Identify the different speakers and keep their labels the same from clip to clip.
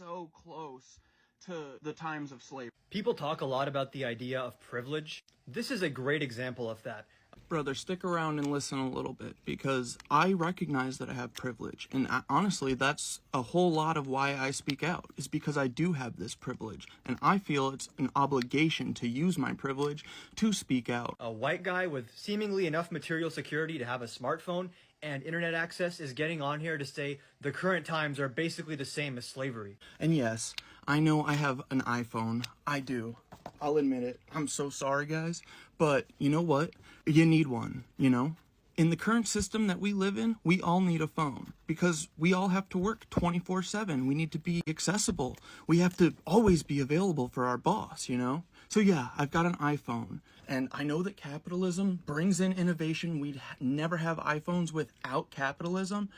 Speaker 1: so close to the times of slavery.
Speaker 2: People talk a lot about the idea of privilege. This is a great example of that.
Speaker 1: Brother, stick around and listen a little bit, because I recognize that I have privilege. And honestly, that's a whole lot of why I speak out, is because I do have this privilege. And I feel it's an obligation to use my privilege to speak out.
Speaker 2: A white guy with seemingly enough material security to have a smartphone and internet access is getting on here to say the current times are basically the same as slavery.
Speaker 1: And yes, I know I have an iPhone. I do. I'll admit it. I'm so sorry, guys. But you know what? You need one, you know? In the current system that we live in, we all need a phone because we all have to work 24/7. We need to be accessible. We have to always be available for our boss, you know? So yeah, I've got an iPhone, and I know that capitalism brings in innovation. We'd never have iPhones without capitalism.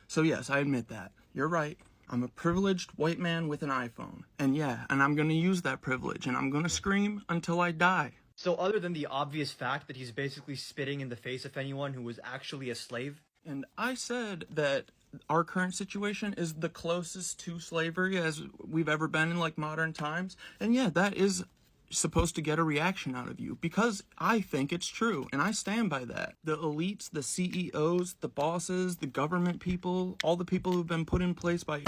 Speaker 1: So yes, I admit that. You're right. I'm a privileged white man with an iPhone. And yeah, and I'm going to use that privilege, and I'm going to scream until I die.
Speaker 2: So other than the obvious fact that he's basically spitting in the face of anyone who was actually a slave?
Speaker 1: And I said that our current situation is the closest to slavery as we've ever been in like modern times. And yeah, that is supposed to get a reaction out of you because I think it's true and I stand by that. The elites, the CEOs, the bosses, the government people, all the people who've been put in place by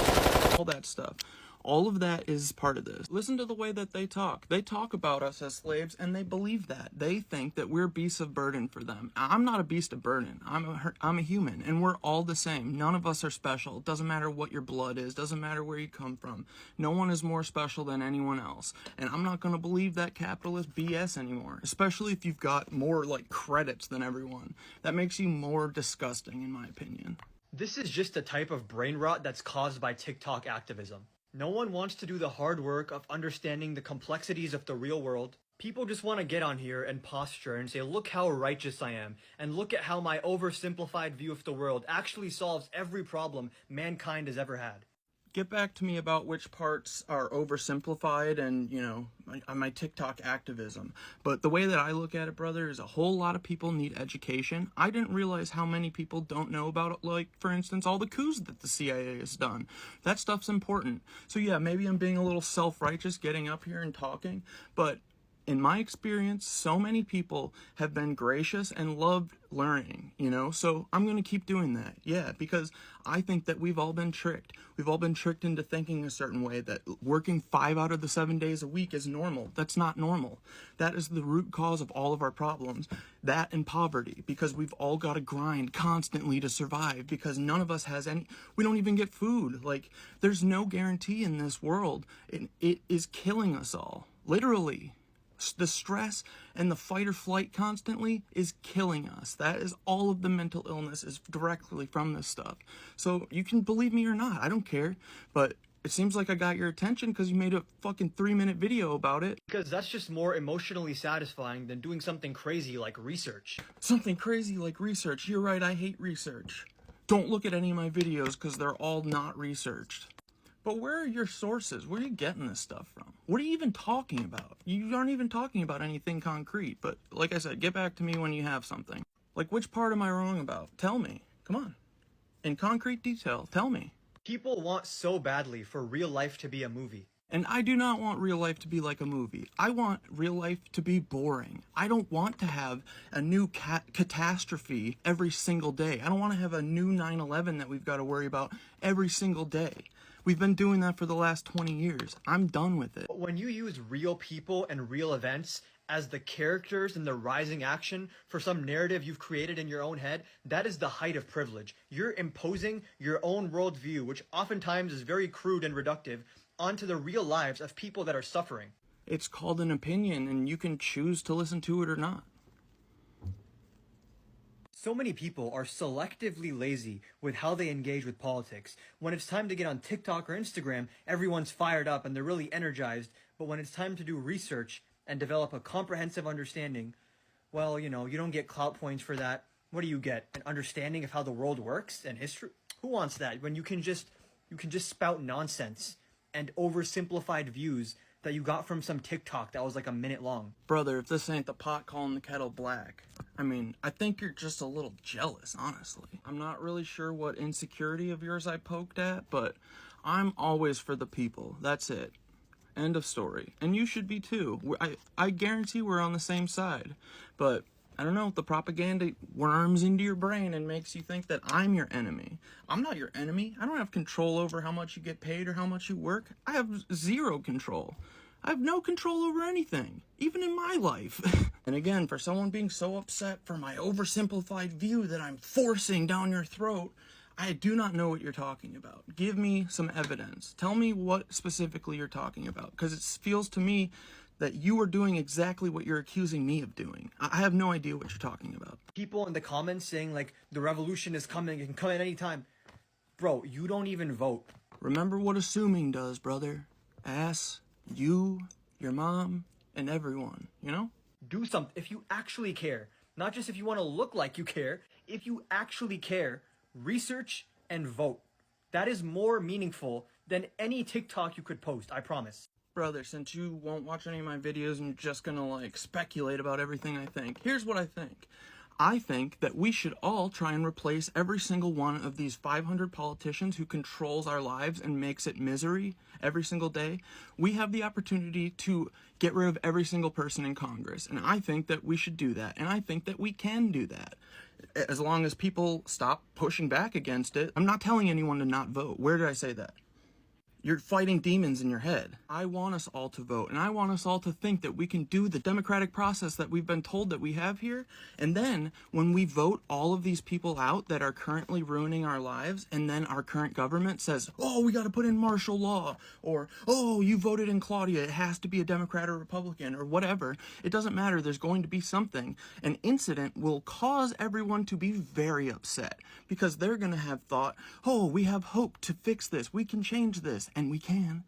Speaker 1: all that stuff. All of that is part of this. Listen to the way that they talk. They talk about us as slaves and they believe that. They think that we're beasts of burden for them. I'm not a beast of burden. I'm a human and we're all the same. None of us are special. It doesn't matter what your blood is. Doesn't matter where you come from. No one is more special than anyone else. And I'm not going to believe that capitalist BS anymore, especially if you've got more like credits than everyone. That makes you more disgusting in my opinion.
Speaker 2: This is just a type of brain rot that's caused by TikTok activism. No one wants to do the hard work of understanding the complexities of the real world. People just want to get on here and posture and say, look how righteous I am, and look at how my oversimplified view of the world actually solves every problem mankind has ever had.
Speaker 1: Get back to me about which parts are oversimplified and, you know, my TikTok activism. But the way that I look at it, brother, is a whole lot of people need education. I didn't realize how many people don't know about, like, for instance, all the coups that the CIA has done. That stuff's important. So yeah, maybe I'm being a little self-righteous getting up here and talking, but in my experience, so many people have been gracious and loved learning, you know? So I'm going to keep doing that. Yeah, because I think that we've all been tricked. We've all been tricked into thinking a certain way that working 5 out of the 7 days a week is normal. That's not normal. That is the root cause of all of our problems. That and poverty, because we've all got to grind constantly to survive because none of us has any, we don't even get food. Like, there's no guarantee in this world. It is killing us all, literally. The stress and the fight or flight constantly is killing us. That is all of the mental illness is directly from this stuff. So you can believe me or not, I don't care. But it seems like I got your attention because you made a fucking 3-minute video about it.
Speaker 2: Because that's just more emotionally satisfying than doing something crazy like research.
Speaker 1: Something crazy like research. You're right, I hate research. Don't look at any of my videos because they're all not researched. But where are your sources? Where are you getting this stuff from? What are you even talking about? You aren't even talking about anything concrete. But like I said, get back to me when you have something. Like, which part am I wrong about? Tell me. Come on. In concrete detail, tell me.
Speaker 2: People want so badly for real life to be a movie.
Speaker 1: And I do not want real life to be like a movie. I want real life to be boring. I don't want to have a new catastrophe every single day. I don't want to have a new 9/11 that we've got to worry about every single day. We've been doing that for the last 20 years. I'm done with it.
Speaker 2: But when you use real people and real events as the characters in the rising action for some narrative you've created in your own head, that is the height of privilege. You're imposing your own worldview, which oftentimes is very crude and reductive, onto the real lives of people that are suffering.
Speaker 1: It's called an opinion, and you can choose to listen to it or not.
Speaker 2: So many people are selectively lazy with how they engage with politics. When it's time to get on TikTok or Instagram, everyone's fired up and they're really energized. But when it's time to do research and develop a comprehensive understanding, well, you know, you don't get clout points for that. What do you get? An understanding of how the world works and history? Who wants that? When you can just spout nonsense and oversimplified views that you got from some TikTok that was like a minute long.
Speaker 1: Brother, if this ain't the pot calling the kettle black. I mean, I think you're just a little jealous, honestly. I'm not really sure what insecurity of yours I poked at, but I'm always for the people. That's it. End of story. And you should be too. I guarantee we're on the same side. But I don't know, the propaganda worms into your brain and makes you think that I'm your enemy. I'm not your enemy. I don't have control over how much you get paid or how much you work. I have zero control. I have no control over anything, even in my life. And again, for someone being so upset for my oversimplified view that I'm forcing down your throat, I do not know what you're talking about. Give me some evidence. Tell me what specifically you're talking about, because it feels to me that you are doing exactly what you're accusing me of doing. I have no idea what you're talking about.
Speaker 2: People in the comments saying like the revolution is coming, it can come at any time. Bro, you don't even vote.
Speaker 1: Remember what assuming does, brother. Ass, you, your mom, and everyone, you know?
Speaker 2: Do something if you actually care. Not just if you want to look like you care. If you actually care, research and vote. That is more meaningful than any TikTok you could post, I promise.
Speaker 1: Brother, since you won't watch any of my videos and you're just gonna like speculate about everything I think, here's what I think. I think that we should all try and replace every single one of these 500 politicians who controls our lives and makes it misery every single day. We have the opportunity to get rid of every single person in Congress, and I think that we should do that, and I think that we can do that. As long as people stop pushing back against it. I'm not telling anyone to not vote. Where did I say that? You're fighting demons in your head. I want us all to vote, and I want us all to think that we can do the democratic process that we've been told that we have here. And then when we vote all of these people out that are currently ruining our lives, and then our current government says, oh, we got to put in martial law, or, oh, you voted in Claudia, it has to be a Democrat or Republican, or whatever. It doesn't matter. There's going to be something. An incident will cause everyone to be very upset because they're going to have thought, oh, we have hope to fix this. We can change this. And we can,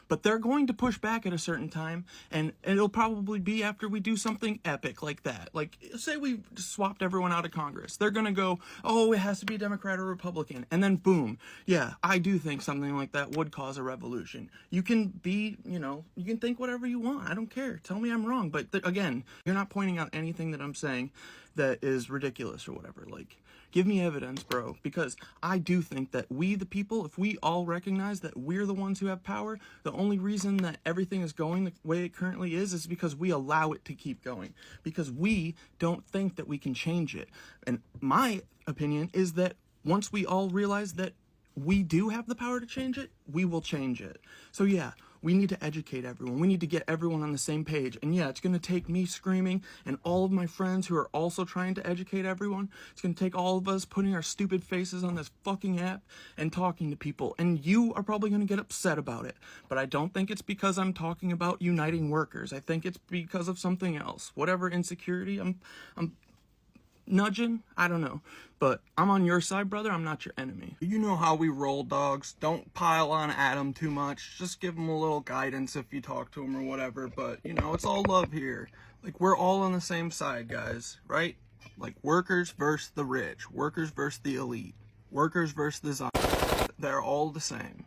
Speaker 1: but they're going to push back at a certain time, and it'll probably be after we do something epic like that. Like, say we swapped everyone out of Congress. They're gonna go, oh, it has to be Democrat or Republican, and then boom. Yeah, I do think something like that would cause a revolution. You can be, you can think whatever you want. I don't care. Tell me I'm wrong. But again, you're not pointing out anything that I'm saying that is ridiculous or whatever. Like, give me evidence, bro, because I do think that we, the people, if we all recognize that we're the ones who have power, the only reason that everything is going the way it currently is because we allow it to keep going, because we don't think that we can change it. And my opinion is that once we all realize that we do have the power to change it, we will change it. So yeah, we need to educate everyone. We need to get everyone on the same page. And yeah, it's going to take me screaming and all of my friends who are also trying to educate everyone. It's going to take all of us putting our stupid faces on this fucking app and talking to people. And you are probably going to get upset about it. But I don't think it's because I'm talking about uniting workers. I think it's because of something else. Whatever insecurity I'm nudging, I don't know, but I'm on your side, brother. I'm not your enemy. You know how we roll, dogs. Don't pile on Adam too much. Just give him a little guidance if you talk to him or whatever, but it's all love here. Like, we're all on the same side, guys, right? Like, workers versus the rich, workers versus the elite, workers versus the zombies. They're all the same.